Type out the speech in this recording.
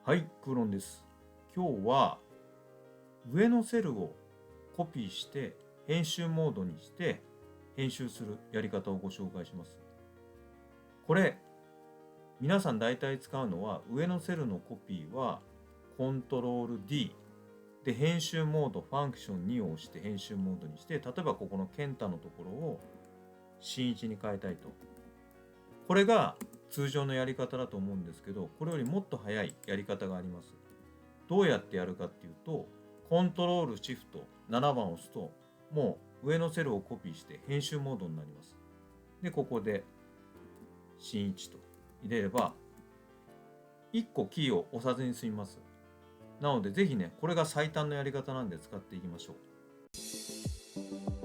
はい、クーロンです。今日は上のセルをコピーして編集モードにして編集するやり方をご紹介します。これ、皆さん大体使うのは上のセルのコピーは Ctrl D で編集モードファンクション2を押して編集モードにして、例えばここの健太のところを新一に変えたいと。これが通常のやり方だと思うんですけど、これよりもっと早いやり方があります。どうやってやるかっていうと、Ctrl Shift 7番を押すと、もう上のセルをコピーして編集モードになります。で、ここで新一と入れれば、1個キーを押さずに済みます。なので、ぜひね、これが最短のやり方なんで使っていきましょう。